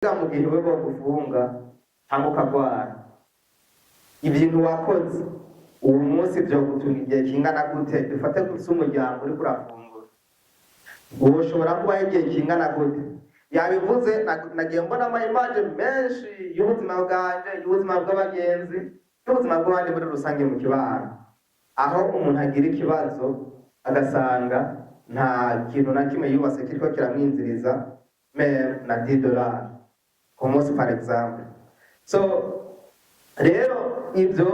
mu gihe wewe gufunga cyangwa ukagwara ibintu wakoze uwo munsi byo gutunga igihe kingana gute dufate gusa umuryango uri kurafungura uwo ushobora kuba igihe kingana gute yabivuze nagiye mbona ama image menshi y'ubuzima bwanje y'ubuzima bw'abagenzi y'ubuzima bw'abandi muri rusange mu kibano aho umuntu agira ikibazo agasanga nta kintu na kimwe yubase kiriko kiramwinziriza même na $10 ku munsi par exemple. So rero ibyo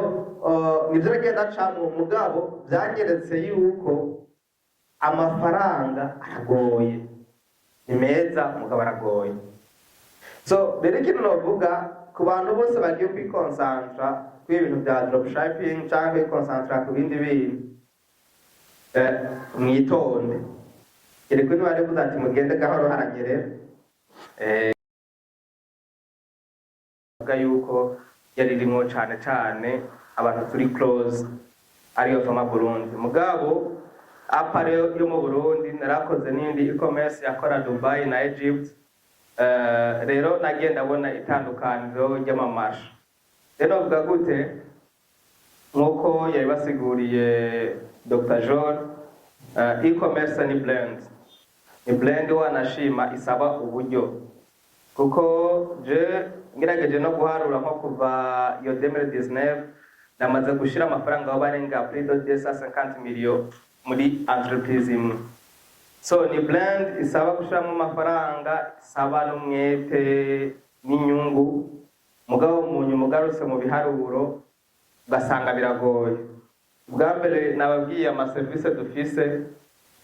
nibyo ragenda cyane mugabo byanyeretse yuko amafaranga aragoye ni meza mugabo aragoye. So rero ikintu novuga ku bantu bose bagiye kwikonsantra kw'ibintu bya dropshipping cyangwa kwikonsantra ku bindi bintu mwitonde kereko ntibari kuza ati mugende gahoro haranyerera yuko yari rimwo cyane cyane abantu turi close ariyo Fama Burundi mugabo apare yo mu Burundi narakoze n'indi e-commerce yakora Dubai na Egypt rero nagenda abona itandukaniro ry'amamasha rero vuga gute nkuko yabibasiguriye Dr. John e-commerce ni blend wanashima isaba uburyo kuko je ngerageje no guharura nko kuva yo 2019 namaze gushira amafaranga barenga plus de 250 millions muri entreprise imwe. So ni blend isaba gushiramo amafaranga isaba n'umwete n'inyungu mugabo umuntu mugarutse mu biharuro basanga biragoye. Bwa mbere nababwiye ama service dufise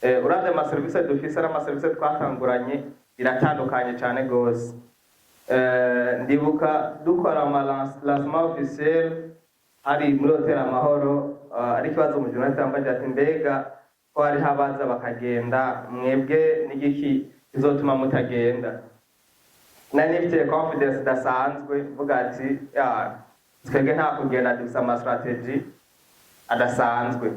urande ama service dufise n'ama service twatanguranye biratandukanye cyane gose. Ndibuka dukora lancement officiel hari muri hotel Amahoro ari kibazo mu journal tambaje ati mbega ko hari habaza bakagenda mwebwe n'igiki izotuma mutagenda nani bifite confidence dasanzwe vuga ati twege nta kugenda dufise ama strategy adasanzwe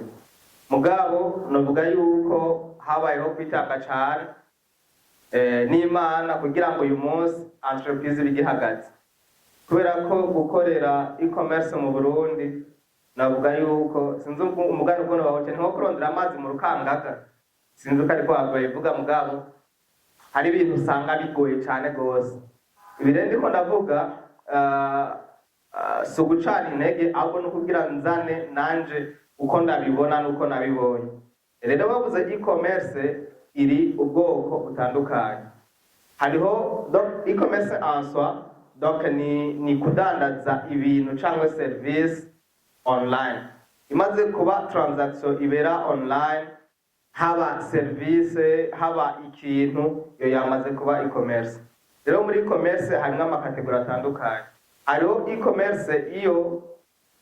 mugabo novuga yuko habayeho kwitanga cyane n'Imana kugira ngo uyu munsi entreprise bigihagaze kubera ko gukorera e-commerce mu Burundi navuga yuko sinzi umugano uko bahoce nko kurondera amazi mu rukangaga sinzi uko ariko agoye vuga mugabo hari ibintu usanga bigoye cyane gose ibirende ko ndavuga so gucana intege ahubwo no kugira nzane nanje uko ndabibona nuko nabibonye rero bavuze e-commerce iri ubwoko butandukanye hariho e-commerce en soi donc ni kudandaza ibintu cyangwa service online imaze kuba transaction ibera online haba service haba ikintu yo yamaze kuba e-commerce rero muri e-commerce harimo amakategori atandukanye hariho e-commerce iyo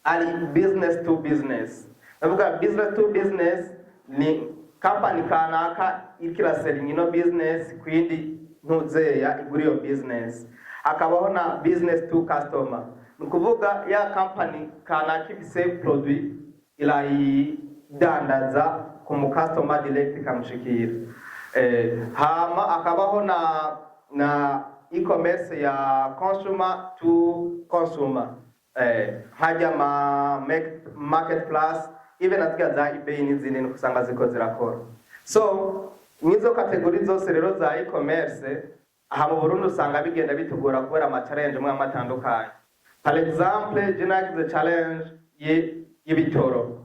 ari business to business navuga business to business ni company kanaka ikiraselling ino business kwindi ntuzeya iguri yo business akabaho na business to customer nukuvuga ya company kanaka ifise produit irayidandaza ku mu customer direct kamushikira hama akabaho na e-commerce ya consumer to consumer hajya marketplace even atika za eBay n'izindi nukusanga ziko zirakora so nizo kategori zose rero za e-commerce aha mu Burundi usanga bigenda bitugora kubera ama challenge mwe amatandukanye par exemple je nagize challenge y'ibitoro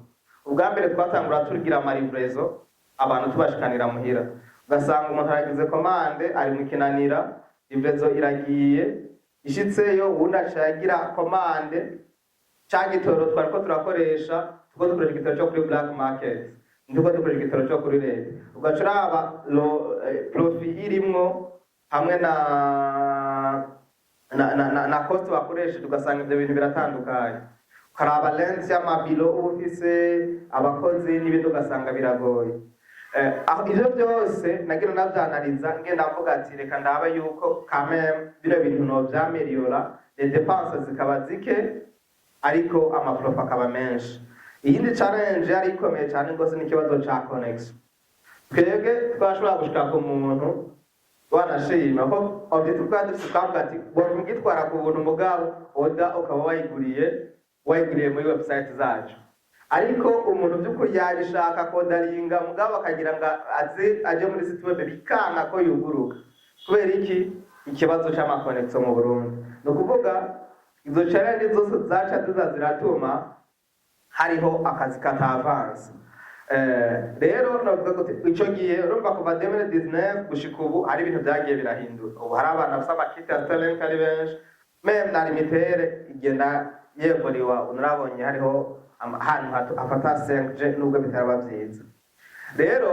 ubwa mbere twatangura tugira ama livraison abantu tubashikanira muhira ugasanga umuntu aragize commande ari mu Kinanira livraison iragiye ishitseyo ubundi acagira commande cyagitoro twariko turakoresha dukoresha igitoro cyo kuri black market ndiko dukoresha igitoro cyo kuri red ugacuraba profit irimwo hamwe na cost bakoresha tugasanga ibyo bintu biratandukanye karaba lens y'amabilo office abakozi n'ibindi ugasanga biragoye aho ivyo byose nagira navyanaliza ngenda mvuga ati reka ndabe yuko quand même bino bintu no vyameliora les dépenses zikaba zike ariko amaprofa akaba menshi iyindi challenge yari ikomeye cyane gose n'ikibazo ca connection twebwe twashobora gushika ku muntu wanashima ko objective kwa dufite twavuga ati wongitwara ku buntu mugabo oda ukaba wayiguriye muri website zacu, ariko umuntu by'ukuri yabishaka kodaringa mugabo akagira ngo aje muri site web bikanga ko yuguruka kubera iki ikibazo cy'amakonexo mu Burundi. No kuvuga izo challenge zose zaca ziratuma hariho akazi katavanze. Rero navuga ko icyo gihe urumva kuva 2019 gushika ubu hari ibintu byagiye birahinduka. Ubu hari abantu bafite amakiti ya Starlink ari benshi, même na limitere igenda yevuriwa, unarabonye hariho ahantu afata 5G nubwo bitaraba byiza. Rero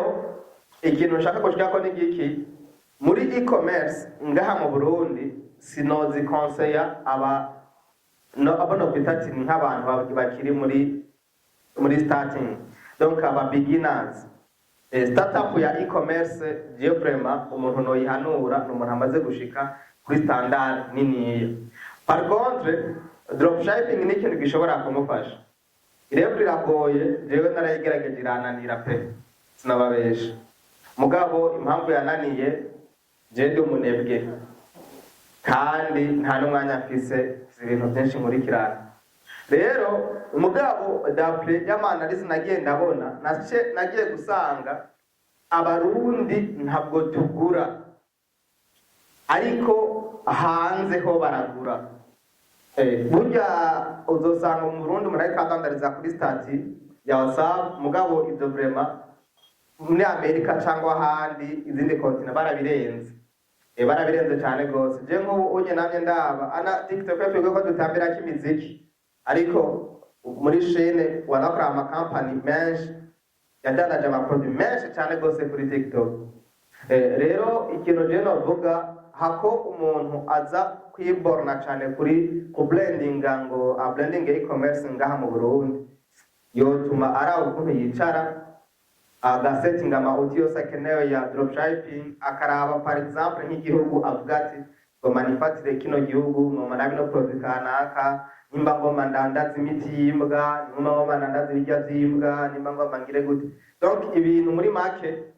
ikintu nshaka gushika ko n'igiki muri e-commerce ngaha mu Burundi sinozi conseilla abano bitati nk'abantu bakiri muri starting, donc aba beginners. Startup ya e-commerce je vraiment umuntu no yihanura n'umuntu amaze gushika kuri standard nini. Par contre dropshipping ni ikintu gishobora kumufasha. Rero biragoye, jewe narayigerageje irananira pe sinababesha, mugabo impamvu yananiye je ndi umunebwe kandi nta n'umwanya mfise ibintu byinshi nkurikirana. Rero umugabo d'après y'amanalize nagiye ndabona nagiye gusanga abarundi ntabwo tugura, ariko hanze ho baragura. Burya uzosanga mu Burundi umuntu akandandariza kuri stati ya WhatsApp, mugabo ibyo vraiment muri Amerika cyangwa ahandi izindi kontinent barabirenze. Barabirenze cyane gose. Je ngo unye namye ndaba ana TikTok yavuga ko dutambira kimiziki, ariko muri chaîne wanakora ama company menshi yadanaje ama produit menshi cyane gose kuri TikTok. Rero ikintu je novuga hako umuntu aza kwiborna cyane kuri ku blendinga ngo a blending e-commerce ngaha mu Burundi yotuma ara ukuntu yicara agasettinga ama audio sakenewe ya dropshipping, akaraba par exemple nk'igihugu avuga ati ngo manufacture kino gihugu mu manabino product kanaka, nimba ngo mandandaza imiti yimbwa, nimba ngo mandandaza ibijya vyimbwa, nimba ngo mangire gute. Donc ibintu muri make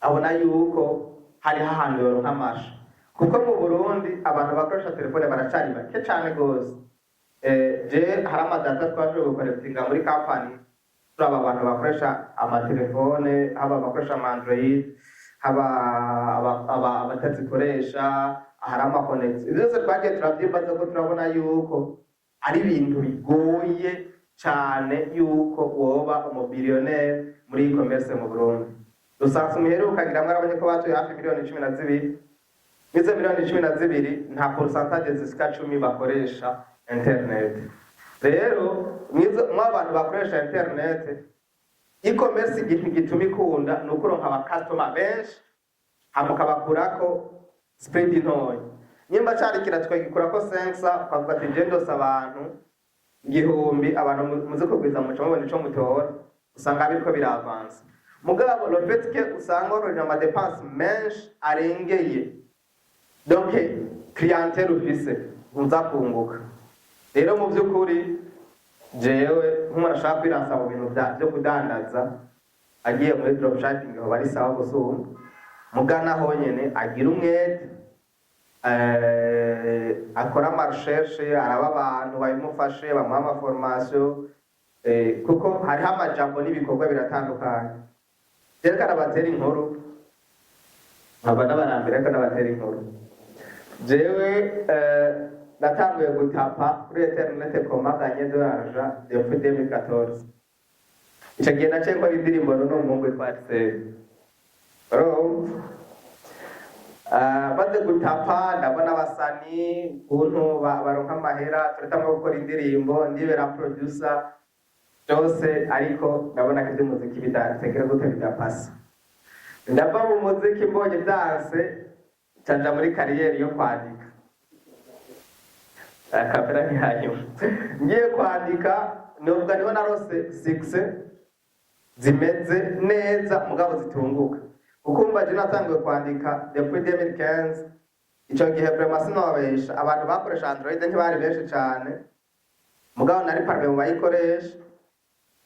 abona yuko hari hahandi yoronka amasha, kuko mu Burundi abantu bakoresha telefone baracari bake cyane gose. Je hari amadata twashoboye gukoretinga muri company turaba abantu bakoresha amatelefone, haba bakoresha Android, haba abatazikoresha, hari amakonexi. Byose twagiye turavyibaza ko turabona yuko ari ibintu bigoye cyane yuko woba umubillionaire muri e-commerce mu Burundi. Dusanzwe muheruka kugira ngo abanye ko batuye hafi miliyoni 12, mize miliyoni 12 nta pourcentage zisika 10 bakoresha internet. Rero mu abantu bakoresha internet, e-commerce ikintu gituma ikunda nuko uronka aba customer benshi hamuka bakurako spread ntoya. Nyimba cyari kiratwe gikurako 500 kwavuga ati gendo abantu igihumbi, abantu muze kugwiza mu cyo nico mutora usanga biriko biravansa. Mugabo le fait que usanga oronya ama dépenses menshi arengeye, donc clientèle ufise uza kunguka. Rero mu by'ukuri jewe nk'umuntu ashaka kwiransa mu bintu byo kudandaza agiye muri dropshipping aho bari sawa gusumba, mugana ho nyene agira umwete, akora ama recherche, araba abantu bayimufashe bamuha ama formation, kuko hari amajambo n'ibikorwa biratandukanye. Reka nabatera inkuru abana barambira ko nabatera inkuru. Jewe natanguye gutapa kuri internet komaganye doraja depuis 2014. Icyo gihe naciye ko indirimbo n'umuhungu kwa Tseri. Baze gutapa ndabona abasani kuntu baronka amahera, turatanga gukora indirimbo ndibera producer byose, ariko ndabona ko iby'umuziki bidategera gute bidapasa. Ndava mu muziki mbonye byanse cyanja muri kariyeri yo kwandika. Akapera nyayo ngiye kwandika nubwo niho narose 6 zimeze neza mugabo zitunguka, kuko mbaje natanguye kwandika depuis 2015. Icyo gihe vraiment sinabesha abantu bakoresha Android ntibari benshi cyane, mugabo nari parme mu bayikoresha.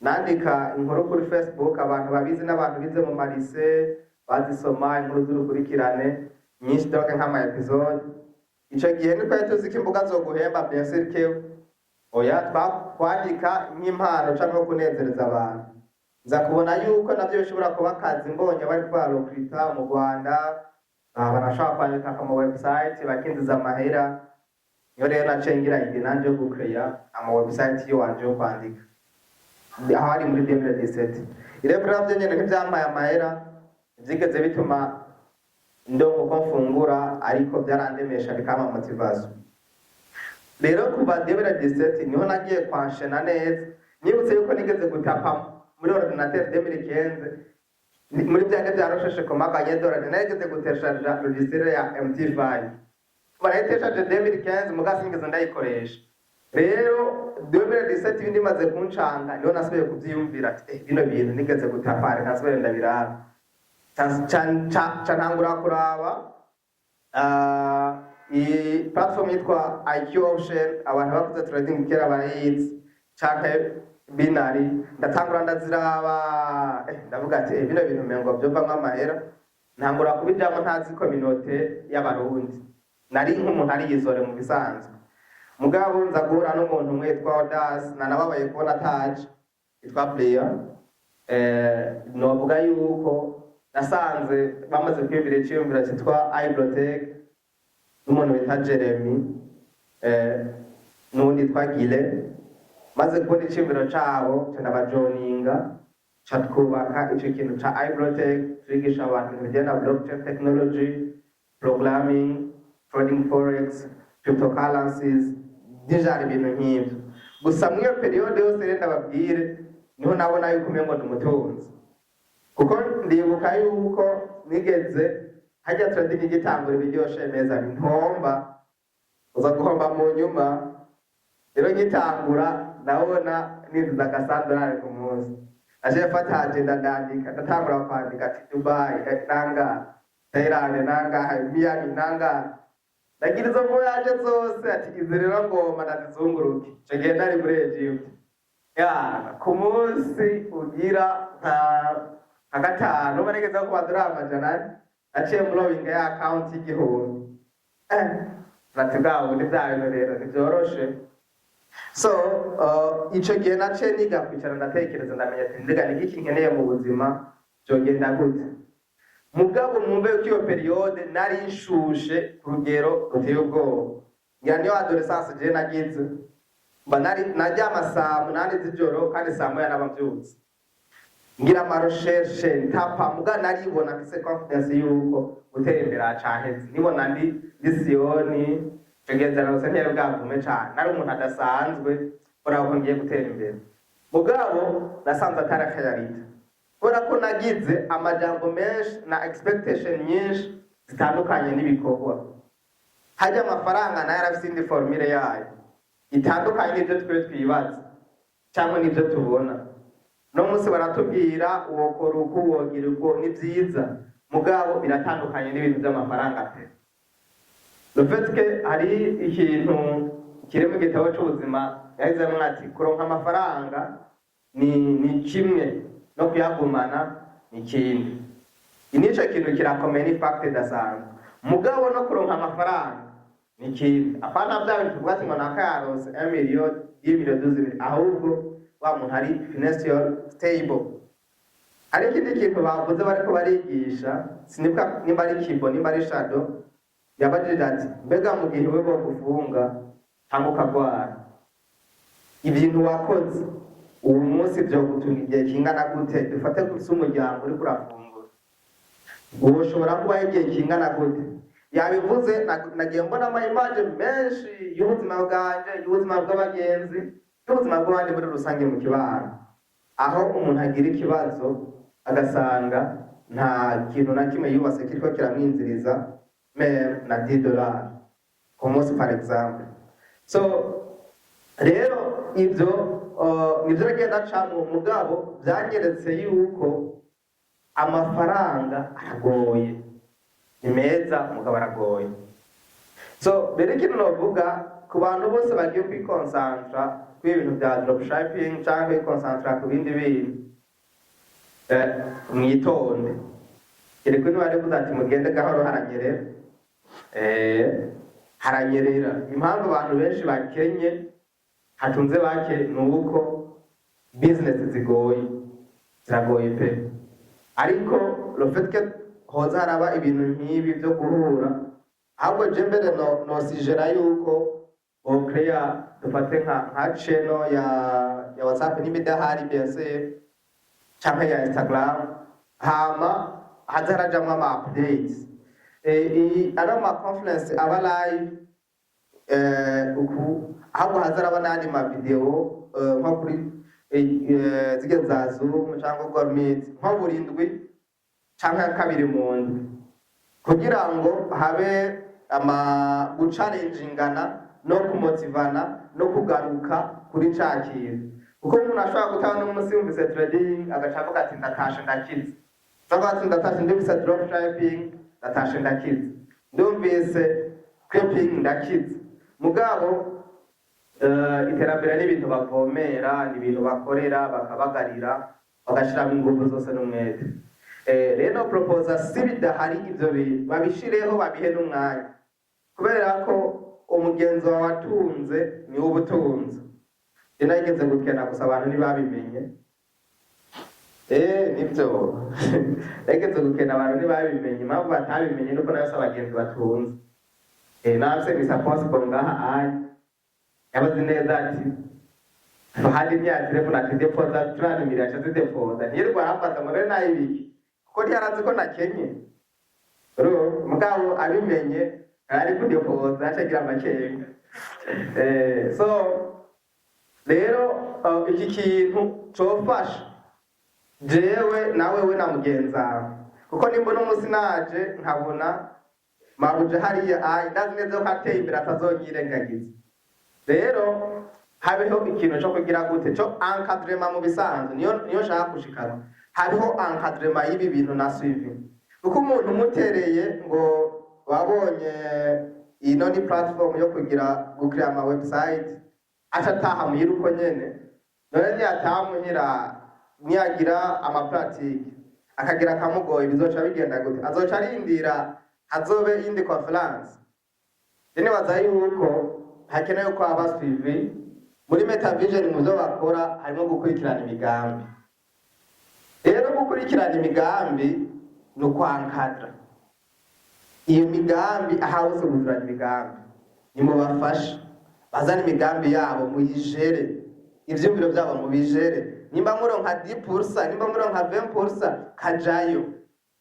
Nandika inkuru kuri Facebook, abantu babizi n'abantu bize mu marise bazisoma inkuru z'urukurikirane, nyinshi donc nk'ama episode. Ico gihe niko tuzi ko imbuga zo guhemba bien sûr que oya kwandika nk'impano cyangwa kunezereza abantu. Nza kubona yuko navyo bishobora kuba akazi mbonye bari kwarokrita mu Rwanda, barashaka kwandika ku website bakinjiza amahera. Yo rero nacengira ide nanje yo gucreya ama website yo wanje yo kwandika. Aho ari muri 2017. Ile bravye nyene nk'ivyamaye amahera vyigeze bituma ndongo ko mfungura ariko byarandemesha bikama motivation. Rero kuva 2017 niho nagiye kwanshena neza. Nibutse yuko nigeze gutapa muri ordinateur 2015 muri byange byarosheshe ko maganye dollar nigeze guteshaja logiciel ya MT5. Barateshaje 2015 mugasi nigeze ndayikoresha. Rero 2017 ibindi maze kuncanga niho nasubiye kuvyiyumvira ati bino bintu nigeze gutapa nkasubira ndabiraba. Canangura kuraba i platform yitwa IQ Option abantu bakuze trading kera barayizi canke binary ndatangura ndaziraba ndavuga ati bino bintu mengo byovamwe amahera ntangura kubijamo ntazi communauté y'abarundi nari nk'umuntu ari yizore mu bisanzwe mugabo nza guhura n'umuntu umwe yitwa Odas nanababaye kubona taje yitwa Player novuga yuko nasanze bamaze kwibira cyumvira cyitwa iBlotech n'umuntu wita Jeremy n'undi twagile maze kubona icyumviro cabo cyanabajoninga cyatwubaka icyo kintu ca iBlotech twigisha abantu ibijyanye na blockchain technology, programming, trading forex, cryptocurrencies deja ibintu nk'ibyo. Gusa muri iyo periode yose renda babwire niho nabona yuko umengo ndumutunzi kuko ndibuka yuko nigeze hajya trading igitangura ibiryoshe neza ntomba uza guhomba mu nyuma rero ngitangura ndabona nizuza $100 ku munsi aje fata agenda ndandika ndatangura kwandika ati Dubai nanga Thailand nanga Miami nanga ndagira izo voyage zose ati izerera ngoma ndazizunguruke cegenda ari muri Egypt ya ku munsi ugira nka gatanu baregeza ku $100 aciye muri ya account y'igihumbi natugabo ni byayo rero nivyoroshe. So ico gihe naciye niga kwicara ndatekereza ndamenya ati ndiga niki nkeneye mu buzima byogenda gute. Mugabo mwumve ko iyo periode nari nshushe ku rugero ruteye ubwoba. Ngira niyo adolescence je nagize mba naryama saa 8 z'ijoro kandi saa 9 n'abavyutse ngira amarecherche ntapa muga naribona mfise confidence yuko gutera imbere acaheze nibona ndi Sioni tegeza rose ntero bwavume cyane nari umuntu adasanzwe urako ngiye gutera imbere mugabo nasanze atarakayarita kubera ko nagize amajambo menshi na expectation nyinshi zitandukanye n'ibikorwa hajya amafaranga na yarafise indi formule yayo itandukanye n'ibyo twe twibaza cyangwa n'ibyo tubona no munsi baratubwira uwokora uko wogira uko ni byiza mugabo biratandukanye n'ibintu by'amafaranga pe. Le fait que hari ikintu kiri mu gitabo cy'ubuzima yahize mwati kuronka amafaranga ni kimwe no kuyagumana ni kindi. Inico kintu kirakomeye ni fact dasanzwe mugabo no kuronka amafaranga ni kindi. Apana bya bintu bwati ngo nakayaronse 1 million 10 million 12 million ahubwo wa muntu hari financial stable. Hari ikindi kintu bavuze bariko barigisha sinibuka nimba ari Kibo nimba ari Shadow yabajije ati mbega mu gihe wewe gufunga cyangwa ukagwara ibintu wakoze ubu munsi byo gutunga igihe kingana gute dufate gusa umuryango uri kurafungura ubu ushobora kuba igihe kingana gute yabivuze nagiye mbona ama image menshi y'ubuzima bwanje y'ubuzima bw'abagenzi y'ubuzima bw'abandi muri rusange mu kibano aho umuntu agira ikibazo agasanga nta kintu na kimwe yubase kiriko kiramwinziriza même na $10 ku munsi par exemple. So rero ibyo nibyo ragenda cyane umugabo byanyeretse yuko amafaranga aragoye ni meza umugabo aragoye. So rero ikintu novuga ku bantu bose bagiye kwikonsantra ku ibintu bya dropshipping cyangwa kwikonsantra ku bindi bintu mwitonde kereko niba ari kuza ati mugende gahoro haranyerera haranyerera. Impamvu abantu benshi bakenye hatunze bake ni uko business ziragoye pe, ariko le fait que hoza haraba ibintu nk'ibi byo guhura, ahubwo je mbere nosijera yuko okreya dufate nka channel ya WhatsApp n'imidahari BSF canke ya Instagram, hama hazarajamwo ama updates ara ma conference aba live uku, ahubwo hazaraba n'andi ma video nko kuri zige za Zoom cyangwa Google Meet nko burindwi canke kabiri mu ndwi, kugira ngo habe ama guchallengingana no kumotivana no kugaruka kuri cakira. Kuko umuntu ashobora gutaha n'umunsi yumvise trading agacavuga ati ndatashe ndakize, cyangwa ati ndatashe ndumvise dropshipping ndatashe ndakize, ndumvise creeping ndakize. Mugabo iterambere n'ibintu bavomera, n'ibintu bakorera, bakabagarira, bagashiramo ingufu zose n'umwete. Rero proposa sibidahari ivyo bintu babishireho, babihe n'umwanya, kubera ko umugenzo watunze ni ubutunzi. Nigeze gukena gusa abantu ntibabimenye. Nibyo nigeze gukena abantu ntibabimenye, impamvu batabimenye nuko nayo se abagenzi batunze. Nafse bisa possible ngaha yabazi neza ati hadi imyaka telefone ati deposa turanimira cyase deposa nirwa hafata ngo rero nayibiki kuko ntiyarazi ko nakenye. Rero mugabo abimenye ari kudeposa acagira amakenga. So rero iki kintu cofasha jewe nawe we na mugenza, kuko nimbona umunsi naje nkabona mabuje hariya ndazi neza ko ateye imbere atazonyirengagiza. Rero habeho ikintu cyo kugira gute cyo encadrement mu bisanzwe, niyo shaka kushikana, hariho encadrement y'ibi bintu na suivi. Kuko umuntu umutereye ngo wabonye ino ni platform yo kugira gukira ama website atataha muyiruko nyene, none ntiyataha muhira niyagira ama pratique akagira kamugoye, bizoca bigenda gute? Azoca arindira hazobe indi conference. Dene bazayi uko hakenewe ko abasuivi muri Metavision mu byo bakora harimo gukurikirana imigambi. Rero gukurikirana imigambi no kwankadra iyo migambi ahawuse guzura imigambi, nimo bafasha bazana imigambi yabo muyijere, ivyumviro byabo mubijere. Nimba muronka 10%, nimba muronka 20% kajayo,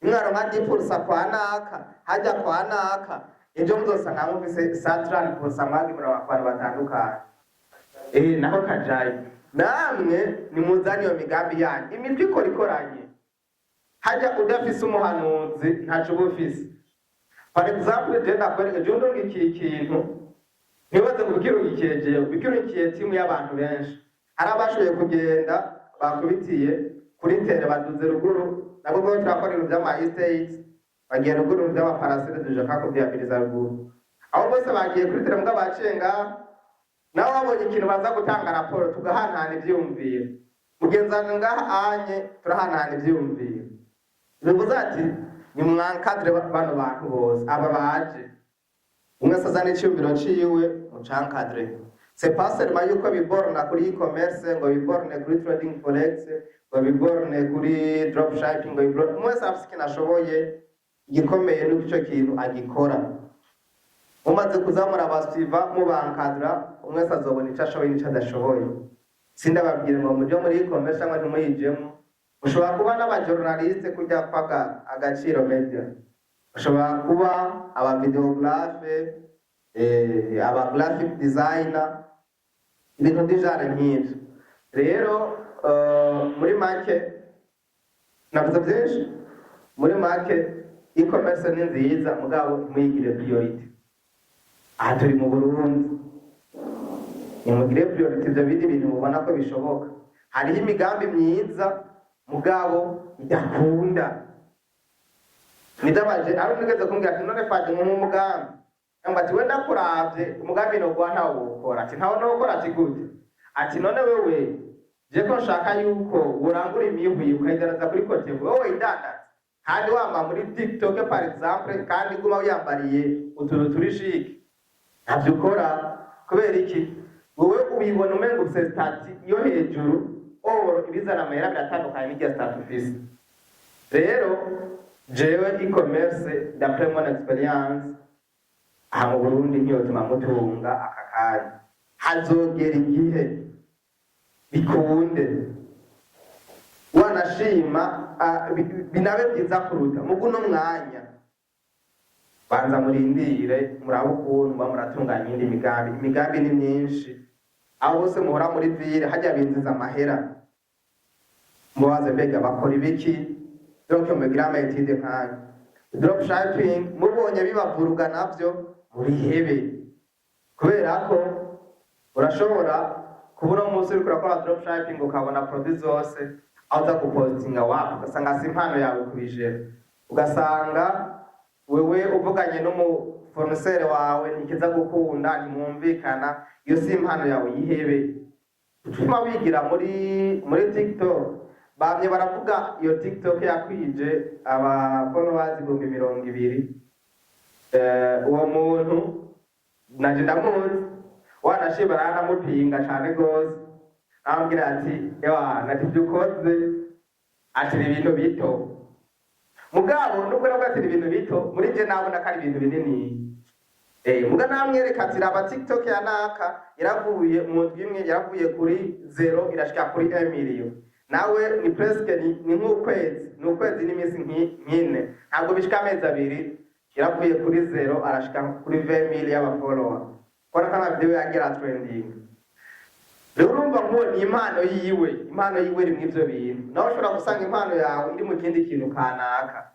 mwaronka 10% kwa naka haja kwa naka, ejo muzosanga mufise 30% mwagi murabakwara batandukanye. Naho kajayo namwe nimuzani iyo migambi yanyu, imitwe ikoranye. Haja udafise umuhanuzi ntaco bufise. For example, jenda kwereka jundo iki kintu nibaze kubikirungikiye jewe, bikirungikiye timu y'abantu benshi. Arabashoye kugenda bakubitiye kuri tere baduze ruguru, nabo bo trakora ibintu by'ama estates, bagiye ruguru by'ama parasite duje kakubyabiriza ruguru. Aho bose bagiye kuri tere mbwa bacenga, nawe wabonye ikintu baza gutanga raporo tugahanahana ivyumviro. Mugenzana ngaha anye turahanahana ivyumviro. Bivuze ati ni mwankadre bano bantu bose aba baje umwe sazana icyumviro ciwe mucankadre. C'est pas seulement yuko biborna kuri e-commerce, ngo biborne kuri trading forex, ngo biborne kuri dropshipping, ngo biborne umwe afite nashoboye gikomeye nuko ico kintu agikora. Umaze kuzamura abasiva mu bankadra umwe azobona ico ashoboye n'ico adashoboye. Sindababwira ngo muje muri e-commerce cyangwa ntimuyijemo. Ushobora kuba n'abajournaliste kujya kwaga agaciro media, ushobora kuba aba videographe, aba graphic designer, ibintu dijare nk'ivyo. Rero muri make navuze byinshi, muri make e-commerce ni nziza mugabo muyigire priority. Aha turi mu Burundi, nimugire priority ibyo bindi bintu mubona ko bishoboka. Hariho imigambi myiza mugabo idakunda. Nidabaje ari nigeze kumbwira ati none faje mu mugambi, ngamba ati wenda kuravye umugambi no gwa ntawo ukora, ati ntawo no ukora ati gute, ati none wewe je ko nshaka yuko urangura imihwi ukayidaraza kuri kote wewe idandaza, kandi wamba muri TikTok par exemple kandi guma wiyambariye utuntu turi chic ntabyo ukora kubera iki wowe ubibona umengo ufise stati yo hejuru or ibizana amahera biratandukanye n'irya stati ufise rero jewe e-commerce d'après mon experience aha mu Burundi ntiyotuma mutunga aka kanya hazogera igihe bikunde wanashima binabe byiza kuruta muguno mwanya banza murindire murabo ukuntu muratunganya indi imigambi ni myinshi aho bose muhora muri ville hajya binziza amahera mubaze mbega bakora ibiki donc mugira amayetide nkayo drop shipping mubonye bibavuruga navyo muri hebe kubera ko urashobora kubona umunsi uriko urakora drop shipping ukabona produit zose aho uza gupostinga wapo ugasanga si impano yawe kubijera ugasanga wewe uvuganye n'umufornisere wawe ntikiza gukunda ntimwumvikana iyo si impano yawe yihebe utuma wigira muri TikTok bamye baravuga iyo TikTok yakwije aba followers 200,000 uwo muntu naje ndamuzi wanashima naramupinga cyane gose ambwira ati ewa natibyukoze atiri ibintu bito mugabo nubwo nabwatira ibintu bito muri je nabona kari ibintu binini muga namwereka ati aba TikTok ya naka yaravuye mu ndwimwe yaravuye kuri 0 irashika kuri 1 million nawe ni presque ni nk'ukwezi n'iminsi nk'ine ntabwo bishika amezi abiri yaravuye kuri 0 arashika kuri 20,000 y'aba follower kora kana video yagira trending rero urumva ngo ni impano yiwe iri mw'ivyo bintu nawe ushobora gusanga impano yawe iri mu kindi kintu kanaka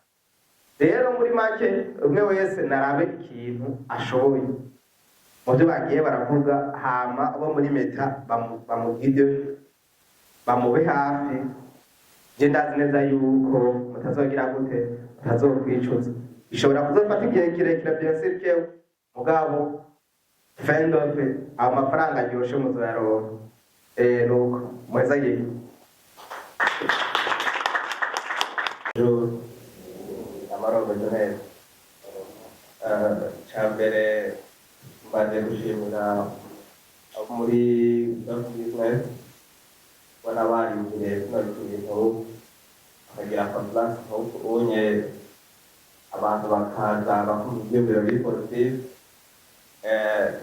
rero muri make umwe wese narabe ikintu ashoboye mu byo bagiye baravuga hama abo muri meta bamugide bamube hafi je ndazi neza yuko mutazogira gute mutazokwicuza ishobora kuzofata igihe kirekire bien sûr mugabo fendofe amafaranga aryoshe muzoyaronka nuko mweza yiwe amarobo jonel cyambere mbaje gushimira muri business wana bari ngire no bintu akagira conference aho ubonye abantu bakaza bakumva biri positive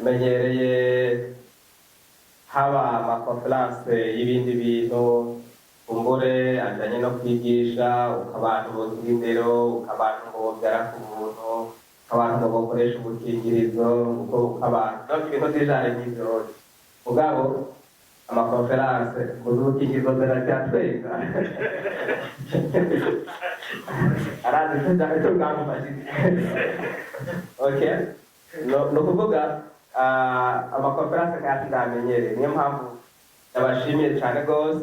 menyereye haba amakonferanse y'ibindi bintu kumbure ajanye no kwigisha ukabantu bogira indero ukabantu ngo byara ku buntu ukabantu ngo bakoresha ubukingirizo uko ukabantu no ibintu by'ijare n'ibyo mugabo amakonferanse ubukingirizo ziracyatwenga arazi cyane cyo bwamufashije okay no kuvuga amakonferanse kandi ndamenyereye niyo mpamvu ndabashimiye cyane gose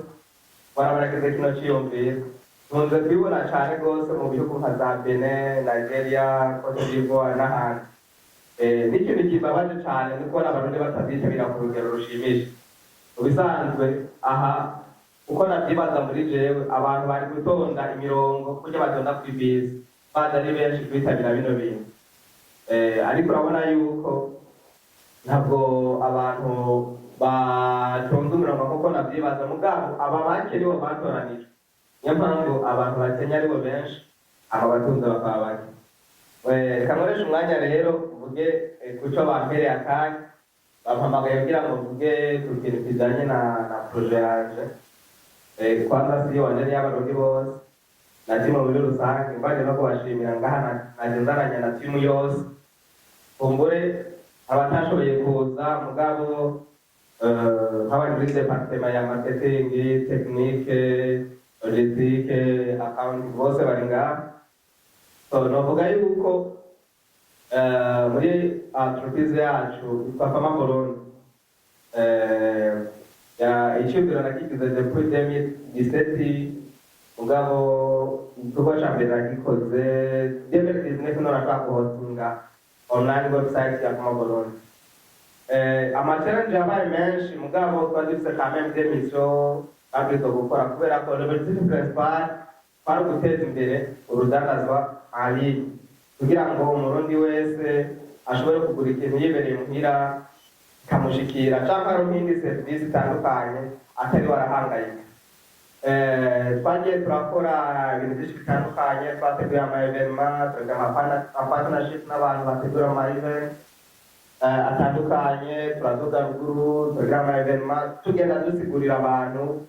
barabarakeze kino cyiyumvira ntunze kubibona cyane gose mu bihugu nka za Benin, Nigeria, Cote d'Ivoire n'ahandi n'ikintu kibabaje cyane ni kubona abarundi batazitabira ku rugero rushimishije ubisanzwe aha uko navyibaza muri jewe abantu bari gutonda imirongo kurya batonda kuri bisi baza ari benshi kwitabira bino bintu ariko urabona yuko ntabwo abantu batonze umurongo kuko navyibaza mugabo aba bake nibo batoranije niyo mpamvu abantu bakenya aribo benshi aba batunze bakaba bake reka nkoresha umwanya rero mvuge kuco bampereye akanya bampamagaye kugira ngo mvuge ku kintu kijanye na proje yanje kwanza siyo wanje n'iy'abarundi bose na timu muri rusange mbaje no kubashimira ngaha naje nzananye na timu yose kumbure abatashoboye kuza mugabo nk'abari muri departement ya marketing technique logistique account bose bari ngaha so novuga yuko muri entreprise yacu yitwa Fama Burundi icyumviro nakigize depuis 2017 mugabo igikorwa ca mbere nagikoze 2019 norashaka kuhostinga online website ya Fama Burundi amachallenge yabaye menshi mugabo twari dufise quand même des missions abwirizwa gukora kubera ko l'objectif principal kwari guteza imbere urudandazwa ali kugira ngo umurundi wese ashobore kugura ikintu yibereye muhira kamushikira cyangwa ari nk'indi serivisi itandukanye atari warahangayika. Twagiye turakora ibintu byinshi bitandukanye, twateguye ama-evenema, tugira ama-partnership n'abantu bategura ama-event atandukanye, turaduga ruguru, tugira ama-evenema, tugenda dusigurira abantu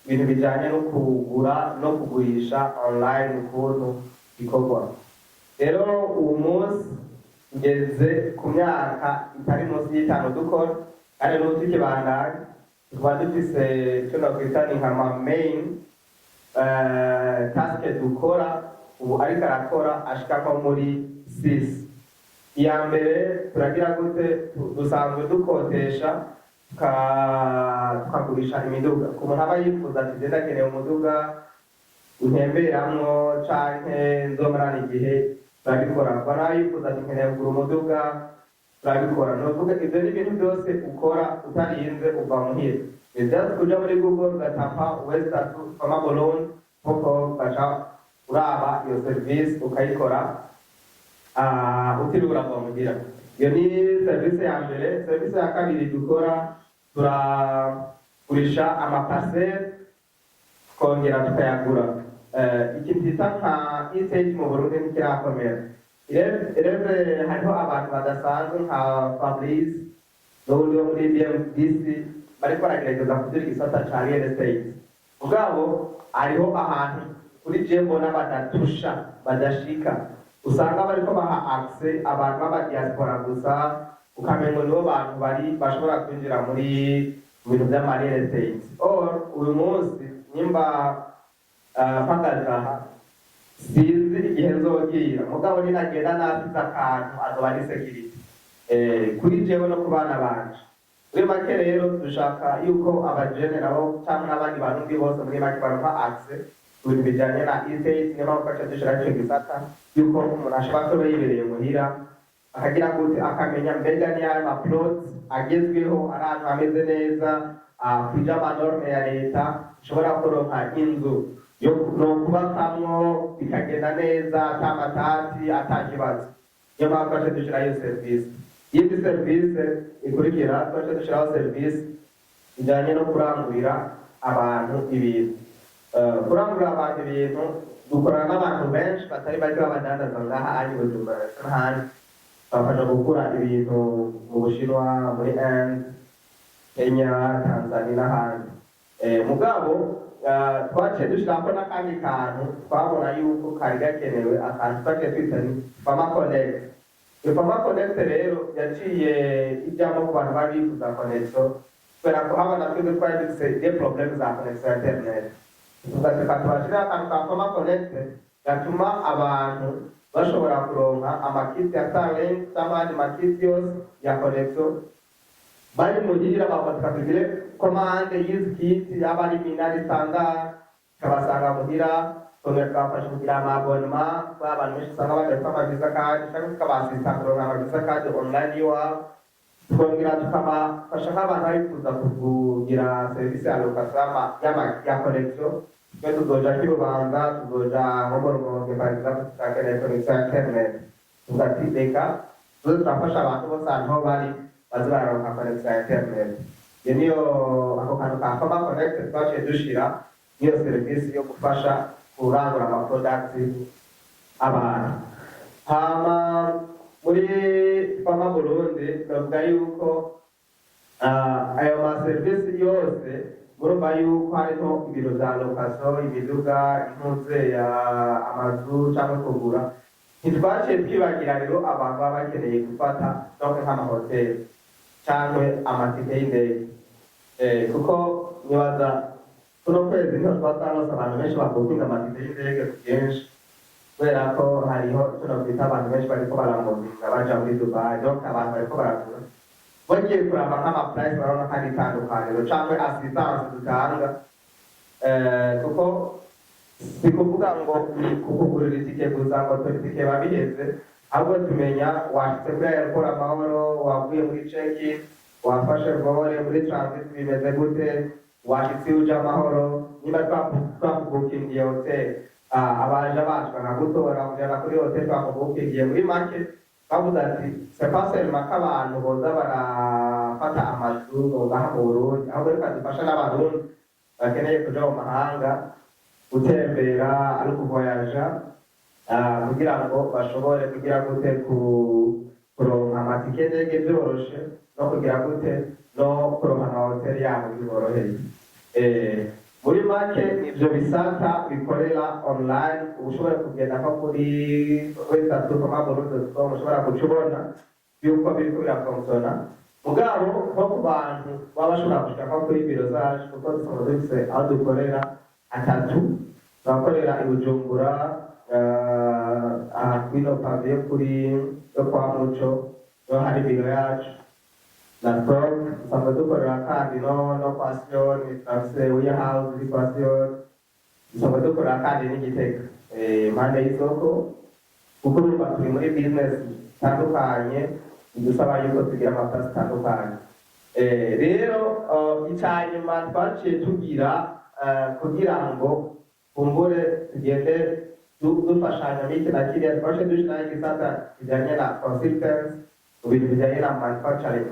ibintu bijyanye no kugura no kugurisha online ukuntu bikorwa. Rero uwo munsi ngeze ku myaka itari munsi y'itanu dukora, kandi n'ubu tukibandanya, tukaba dufise icyo nakwita ni nka main task dukora ubu ariko arakora ashika nko muri 6. Iya mbere turagira gute, dusanzwe dukotesha tukagurisha imiduga ku muntu aba yifuza ati genda akeneye umuduga untemberamwo canke nzomarana igihe, turabikora. Kuba nawe yifuza ati nkeneye kugura umuduga, turabikora. Nuvuga ibyo ni ibintu byose ukora utarinze uva muhira. Just kuja muri Google ugatapa Western Famable Loan koko ugaca uraba iyo service ukayikora utiriwe urava muhira. Iyo ni service ya mbere. Service ya kabiri dukora, turagurisha amaparcelle tukongera tukayagura. Ikintu kita nka estate mu Burundi ntikirakomera. Rero hariho abantu badasanzwe nka Fabrice n'ubundi wo muri BMDC bariko baragerageza kugira igisata ca real estate. Ubwabo hariho ahantu kuri jembo n'abadatusha badashika, usanga bariko baha access abantu b'abadiaspora gusa, ukamengo nibo bantu bari bashobora kwinjira muri ibintu vy'ama real estate. Or uyu munsi nimba mpagaze sinzi igihe nzogira, mugabo ninagenda nasize akantu azoba ari security kuri jewe no ku bana banje. Muri make rero dushaka yuko abajene nabo cyangwa n'abandi bantu ndi bose muri make baronka access ku bintu bijyanye na estate. Niyo mpamvu twaca dushira ico gisata yuko umuntu ashobora kuba yibereye muhira akagira gute akamenya mbega ni ayo maplot agezweho ari ahantu hameze neza kwija amanorme ya leta, ushobora kuronka inzu yo kubakamwo bikagenda neza atamatati atakibazo. Niyo mpamvu twaca dushira iyo service. Iyi service ikurikira twaca dushiraho service ijyanye no kurangurira abantu ibintu. Kurangurira abantu ibintu dukorana n'abantu benshi batari bake b'abadandaza ngaha ari Bujumbura n'ahandi, bafasha gukura ibintu mu Bushinwa, muri Inde, Kenya, Tanzania n'ahandi. Mugabo twaciye dushirako n'akandi kantu twabona yuko kari gakenewe, akantu twaciye twita ni Pharma Connect. Iyo Pharma Connect rero yaciye ijyamo ku bantu bari bifuza connection, kubera ko abana twebwe twari dufise des problèmes za connection ya internet. Tugateka tubashirira akantu ka Pharma Connect gatuma abantu bashobora kuronka amakiti ya Starlink cyangwa andi makiti yose ya connection bari muhira, bakatugire komande y'izi kiti yaba ari minari standard kabasanga muhira. Kongera twafasha kugira amabonema abantu benshi usanga badafite amaviza kadi cyangwa tukabasista kuronka amaviza kadi online iwabo. Tukongera tukabafasha nk'abantu bifuza kugira serivisi ya location ya connection. Twe tuzoja Kirubanza, tuzoja Ngombe bariza tukakeneye connection ya internet, tugatideka tuzo turafasha abantu bose aho bari baze bararonka connection ya internet. Iyo niyo ako kantu ka Pharma Connect twaciye dushira niyo serivisi yo gufasha kurangura ama-products abantu. Hama muri Pharma Burundi bavuga yuko ayo ma-service yose murumva yuko hariho ibiro za location, imiduga, impuze ya amazu cyangwa kugura. Ntitwaciye twibagira rero abantu baba bakeneye gufata donc nk'amahoteli cyangwa amatike y'indege, kuko nibaza kuno kwezi niho twasanze abantu benshi bakutinga amatike y'indege kenshi, kubera ko hariho icyo nakwita abantu benshi bariko baramuvinga baja muri Dubai. Donc abantu bariko barakura bagiye kuraba nk'amaprice barabona kandi itandukaniro cyangwa assistance dutanga, kuko si kuvuga ngo ni kukugurira itike gusa ngo itike babiheze, ahubwo tumenya washitse kuri airport amahoro, wavuye muri check-in, wafashe vore muri transit bimeze gute, washitse uja amahoro, niba twakubukingiye hotel abaje bacu bakagutora kugera kuri hoteli bakugukiriye muri make bavuze ati c'est pas seulement ko abantu boza barafata amazu ngaha mu Burundi ahubwo reka dufasha n'abarundi bakeneye kuja mu mahanga gutembera ari kuvoyaja kugira ngo bashobore kugira gute kuronka amatike y'indege byoroshe no kugira gute no kuronka amahoteli yabo biboroheye. Muri make ivyo bisata bikorera online ushobora kugenda nko kuri website thomasburundi.com ushobora kucubona yuko biriko birafunctiona mugabo nko ku bantu baba bashobora gushika nko kuri biro zacu kuko dusanzwe dufise aho dukorera atatu turakorera i Bujumbura kwino pave yo kuri yo kwa Muco yo hari biro yacu na Prof dusanzwe dukorera kandi no kwa Sion turafise warehouse iri kwa Sion dusanzwe dukorera kandi n'Igitega impande y'isoko kuko urumva turi muri business zitandukanye dusaba yuko tugira amafarasi atandukanye. Rero icyanyuma twaciye tugira kugira ngo kumbure tugende dufashanya n'iki na kiriya twaciye dushiraho igisata kijanye na consultants mu bintu bijanye na manufacturing.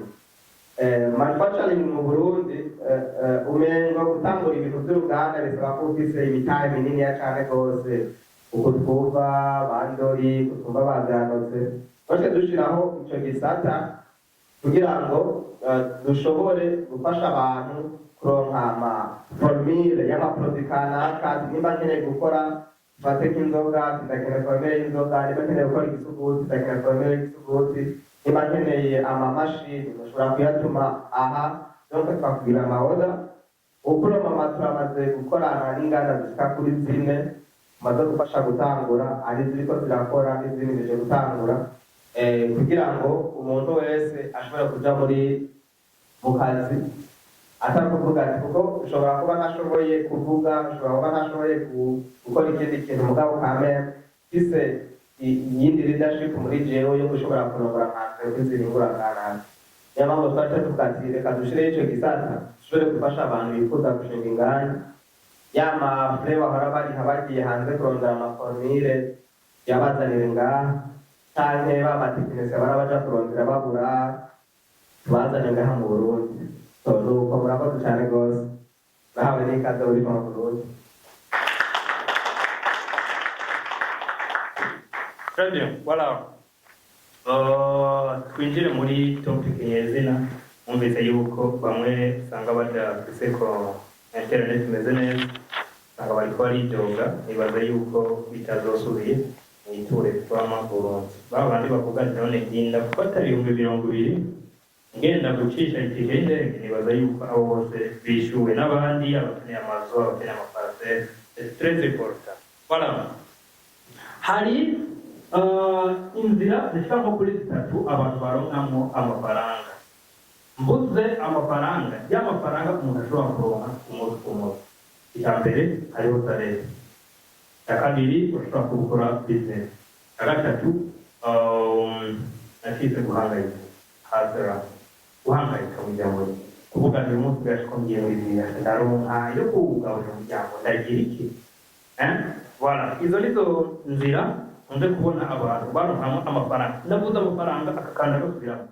Manufacturing mu Burundi umengo gutangura ibintu by'uruganda bisaba ko ufise imitahe minini ya cane gose uko twumva bandori kutumva baganotse twaciye dushiraho ico gisata kugira ngo dushobore gufasha abantu kuronka ama formule y'amaproduit kanaka nimba nkeneye gukora fate nk'inzoga ndakeneye formule y'inzoga nimba nkeneye gukora igisuguti ndakeneye formule y'igisuguti nimba nkeneye amamashini ushobora kuyatuma aha donc twakugira amaoda ukuro mama turamaze gukorana n'inganda zishika kuri 4 maze gufasha gutangura ari ziriko zirakora n'izindi zije gutangura kugira ngo umuntu wese ashobora kuja mu kazi atakuvuga ati kuko ushobora kuba ntashoboye kuvuga ushobora kuba ntashoboye gukora ikindi kintu mugabo kamere fise iyindi leadership muri jewe yo gushobora kurongora nka kwizirimbura kanaka niyo mpamvu twaca tuvuga ati reka dushireho ico gisata dushobore gufasha abantu bifuza gushinga inganda yama fure bahora bariha bagiye hanze kurondera amaformire yabazanire ngaha canke babatekinisiye barabaja kurondera babura tubazane ngaha mu Burundi nuko murakoze cane gose nahawe n'ikaze uri mu Burundi. Très bien, voilà. Twinjire muri topic nyezina mwumvise yuko bamwe usanga badafise ko internet imeze neza usanga bariko baridoga nibaza yuko bitazosubiye mwiture twama Burundi babandi bavuga ati none ndinda gufata 220 ngenda gucisha itike y'indege nibaza yuko abo bose bishuwe n'abandi abakeneye amazu abakeneye amaparcelle c'est très important. Voilà, hari inzira zishika nko kuri 3 abantu baronkamwo amafaranga. Mbuze amafaranga y'amafaranga umuntu ashobora kuronka umunsi ku munsi. Icya mbere hariho salaire, icya kabiri ushobora gukora business, icya gatatu nakise guhangayika hazara guhangayika mu muryango kuvuga ngo uyu munsi ugashika ngiye muri biriya ndaronka yo kuwugaburira umuryango ndagira iki voilà, izo nizo nzira nze kubona abantu baronkamwo amafaranga ndavuze amafaranga akakanda gasubiramo